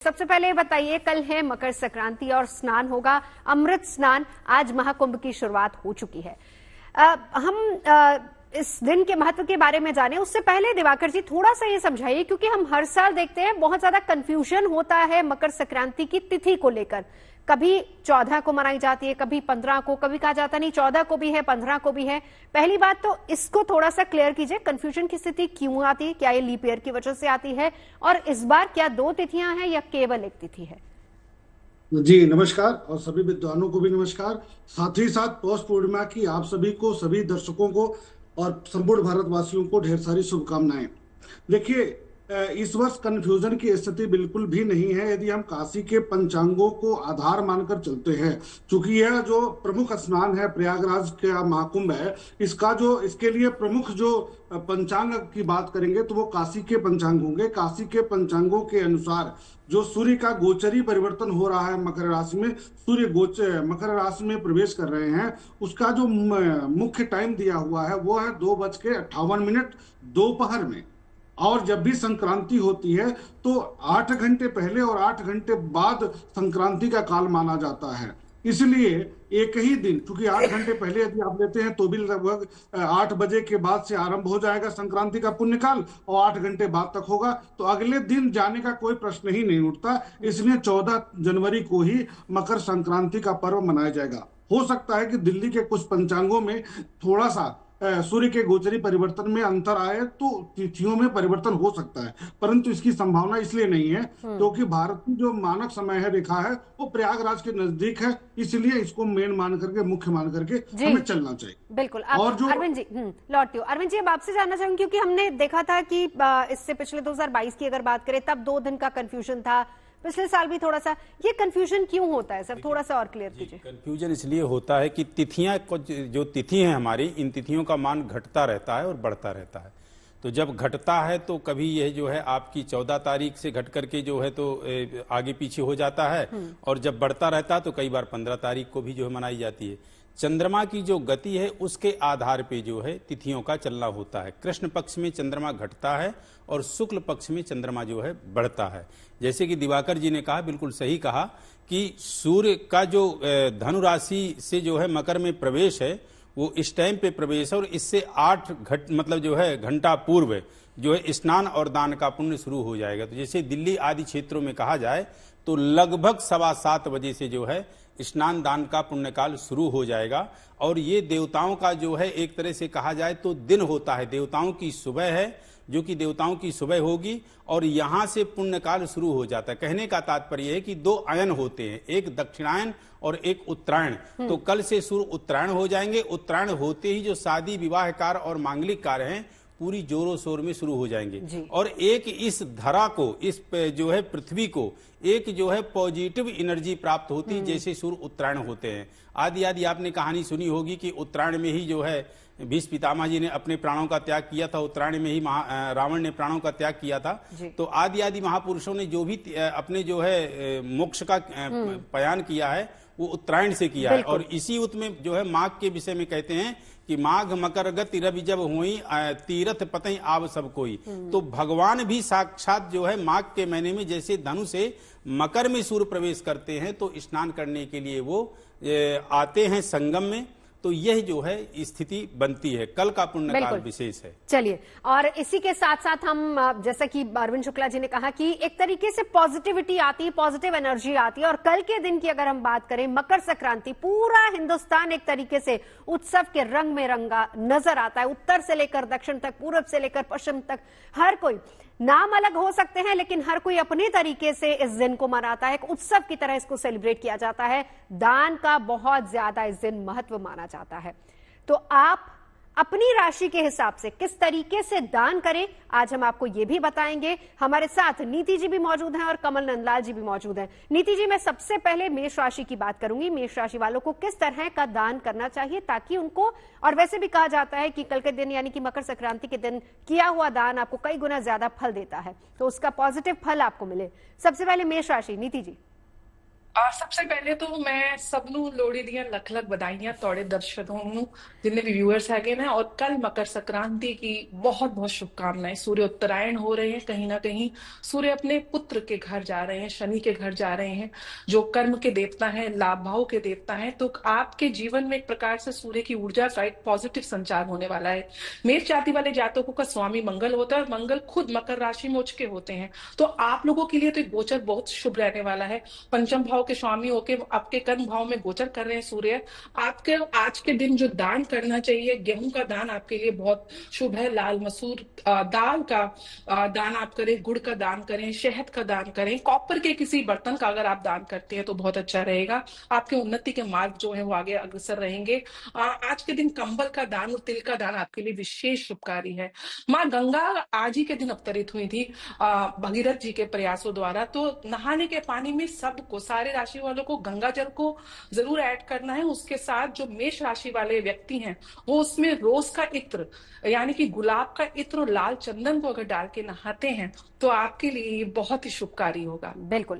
सबसे पहले बताइए, कल है मकर संक्रांति और स्नान होगा, अमृत स्नान। आज महाकुंभ की शुरुआत हो चुकी है। इस दिन के महत्व के बारे में जाने उससे पहले दिवाकर जी थोड़ा सा ये समझाइए, क्योंकि हम हर साल देखते हैं बहुत ज्यादा कंफ्यूजन होता है मकर संक्रांति की तिथि को लेकर। कभी 14 को मनाई जाती है, कभी 15 को, कभी कहा जाता नहीं 14 को भी है, 15 को भी है। पहली बात तो इसको थोड़ा सा क्लियर कीजिए, कंफ्यूजन की स्थिति क्यों आती है? क्या ये लीप ईयर की वजह से आती है? और इस बार क्या 2 तिथियां हैं या केवल एक तिथि है? जी नमस्कार, और सभी विद्वानों को भी नमस्कार। साथ ही साथ पौष पूर्णिमा की आप सभी को, सभी दर्शकों को और संपूर्ण भारतवासियों को ढेर सारी शुभकामनाएं। देखिए, इस वर्ष कन्फ्यूजन की स्थिति बिल्कुल भी नहीं है यदि हम काशी के पंचांगों को आधार मानकर चलते हैं। क्योंकि यह जो प्रमुख स्नान है, प्रयागराज का महाकुंभ है, इसके लिए प्रमुख जो पंचांग की बात करेंगे तो वो काशी के पंचांग होंगे। काशी के पंचांगों के अनुसार जो सूर्य का गोचरी परिवर्तन हो रहा है मकर राशि में, सूर्य गोचर मकर राशि में प्रवेश कर रहे हैं, उसका जो मुख्य टाइम दिया हुआ है वो है 2:58 दोपहर में। और जब भी संक्रांति होती है तो 8 घंटे पहले और 8 घंटे बाद संक्रांति का काल माना जाता है। इसलिए एक ही दिन, क्योंकि 8 घंटे पहले यदि आप लेते हैं तो भी लगभग 8 बजे के बाद से आरंभ हो जाएगा संक्रांति का पुण्यकाल, और 8 घंटे बाद तक होगा, तो अगले दिन जाने का कोई प्रश्न ही नहीं उठता। इसलिए 14 जनवरी को ही मकर संक्रांति का पर्व मनाया जाएगा। हो सकता है कि दिल्ली के कुछ पंचांगों में थोड़ा सा सूर्य के गोचरी परिवर्तन में अंतर आए तो तिथियों में परिवर्तन हो सकता है, परंतु इसकी संभावना इसलिए नहीं है क्योंकि भारत की जो मानक समय है रेखा है वो प्रयागराज के नजदीक है। इसलिए इसको मेन मान करके, मुख्य मान करके हमें चलना चाहिए। बिल्कुल। और जो अरविंद जी लौटती हूँ, अरविंद जी अब आपसे जानना चाहूंगी, क्योंकि हमने देखा था कि इससे पिछले 2022 की अगर बात करें तब 2 दिन का कंफ्यूजन था, पिछले साल भी थोड़ा सा। ये कंफ्यूजन क्यों होता है सर, थोड़ा सा और क्लियर कीजिए। कंफ्यूजन इसलिए होता है कि तिथियां, जो तिथि है हमारी, इन तिथियों का मान घटता रहता है और बढ़ता रहता है। तो जब घटता है तो कभी यह जो है आपकी 14 तारीख से घट करके जो है तो आगे पीछे हो जाता है, और जब बढ़ता रहता है तो कई बार 15 तारीख को भी जो है मनाई जाती है। चंद्रमा की जो गति है उसके आधार पे जो है तिथियों का चलना होता है। कृष्ण पक्ष में चंद्रमा घटता है और शुक्ल पक्ष में चंद्रमा जो है बढ़ता है। जैसे कि दिवाकर जी ने कहा, बिल्कुल सही कहा कि सूर्य का जो धनु राशि से जो है मकर में प्रवेश है वो इस टाइम पे प्रवेश है, और इससे 8 घंटा पूर्व जो है स्नान और दान का पुण्य शुरू हो जाएगा। तो जैसे दिल्ली आदि क्षेत्रों में कहा जाए तो लगभग 7:15 बजे से जो है स्नान दान का पुण्यकाल शुरू हो जाएगा। और ये देवताओं का जो है एक तरह से कहा जाए तो दिन होता है, देवताओं की सुबह है, जो कि देवताओं की सुबह होगी, और यहां से पुण्यकाल शुरू हो जाता है। कहने का तात्पर्य है कि 2 अयन होते हैं, एक दक्षिणायन और एक उत्तरायण। तो कल से शुरू उत्तरायण हो जाएंगे। उत्तरायण होते ही जो शादी विवाह कार्य और मांगलिक कार्य हैं पूरी जोरों शोर में शुरू हो जाएंगे। और एक इस धरा को, इस जो है पृथ्वी को एक जो है पॉजिटिव एनर्जी प्राप्त होती है, जैसे सूर्य उत्तरायण होते हैं। आदि आपने कहानी सुनी होगी कि उत्तरायण में ही जो है भीष्म पितामह जी ने अपने प्राणों का त्याग किया था, उत्तरायण में ही रावण ने प्राणों का त्याग किया था। तो आदि महापुरुषों ने जो भी अपने जो है मोक्ष का पयान किया है वो उत्तरायण से किया है। और इसी उत में जो है माघ के विषय में कहते हैं कि माघ मकर गति रवि जब हुई, तीरथ पतई आव सब कोई। तो भगवान भी साक्षात जो है माघ के महीने में जैसे धनु से मकर में सूर्य प्रवेश करते हैं तो स्नान करने के लिए वो आते हैं संगम में। तो यह जो है स्थिति बनती है। कल का पुण्यकाल विशेष है। चलिए, और इसी के साथ साथ हम, जैसा कि अरविंद शुक्ला जी ने कहा कि एक तरीके से पॉजिटिविटी आती है, पॉजिटिव एनर्जी आती है। और कल के दिन की अगर हम बात करें, मकर संक्रांति, पूरा हिंदुस्तान एक तरीके से उत्सव के रंग में रंगा नजर आता है। उत्तर से लेकर दक्षिण तक, पूर्व से लेकर पश्चिम तक, हर कोई, नाम अलग हो सकते हैं लेकिन हर कोई अपने तरीके से इस दिन को मनाता है। एक उत्सव की तरह इसको सेलिब्रेट किया जाता है। दान का बहुत ज्यादा इस दिन महत्व माना जाता है। तो आप अपनी राशि के हिसाब से किस तरीके से दान करें, आज हम आपको यह भी बताएंगे। हमारे साथ नीति जी भी मौजूद हैं और कमल नंदलाल जी भी मौजूद हैं। नीति जी, मैं सबसे पहले मेष राशि की बात करूंगी। मेष राशि वालों को किस तरह का दान करना चाहिए ताकि उनको, और वैसे भी कहा जाता है कि कल के दिन यानी कि मकर संक्रांति के दिन किया हुआ दान आपको कई गुना ज्यादा फल देता है, तो उसका पॉजिटिव फल आपको मिले। सबसे पहले मेष राशि, नीति जी। सबसे पहले तो मैं सबनू लोहड़ी दियां लख लख बधाइयां तोड़े दर्शकों ਨੂੰ जितने भी व्यूअर्स हैगे ना। और कल मकर संक्रांति की बहुत बहुत शुभकामनाएं। सूर्य उत्तरायण हो रहे हैं, कहीं ना कहीं सूर्य अपने पुत्र के घर जा रहे हैं, शनि के घर जा रहे हैं, जो कर्म के देवता हैं, लाभ भाव के देवता हैं। तो आपके जीवन में एक प्रकार से सूर्य की ऊर्जा का एक पॉजिटिव संचार होने वाला है। मेष जाति वाले जातकों का स्वामी मंगल होता है और मंगल खुद मकर राशि में उच्च के होते हैं। तो आप लोगों के लिए तो एक गोचर बहुत शुभ रहने वाला है। पंचम भाव के स्वामी होके आपके कर्म भाव में गोचर कर रहे हैं सूर्य। आपके आज के दिन जो दान करना चाहिए, गेहूं का दान आपके लिए बहुत शुभ है। लाल मसूर दाल का दान आप करें, गुड़ का दान करें, शहद का दान करें, कॉपर के किसी बर्तन का अगर आप दान करते हैं तो बहुत अच्छा रहेगा। आपके उन्नति के मार्ग जो है वो आगे अग्रसर रहेंगे। आज के दिन कंबल का दान और तिल का दान आपके लिए विशेष शुभकारी है। माँ गंगा आज ही के दिन अवतरित हुई थी भगीरथ जी के प्रयासों द्वारा। तो नहाने के पानी में सबको, सारे राशि वालों को गंगा जल को जरूर ऐड करना है। उसके साथ जो मेष राशि वाले व्यक्ति हैं वो उसमें रोज का इत्र यानी कि गुलाब का इत्र और लाल चंदन को अगर डाल के नहाते हैं तो आपके लिए ये बहुत ही शुभकारी होगा। बिल्कुल।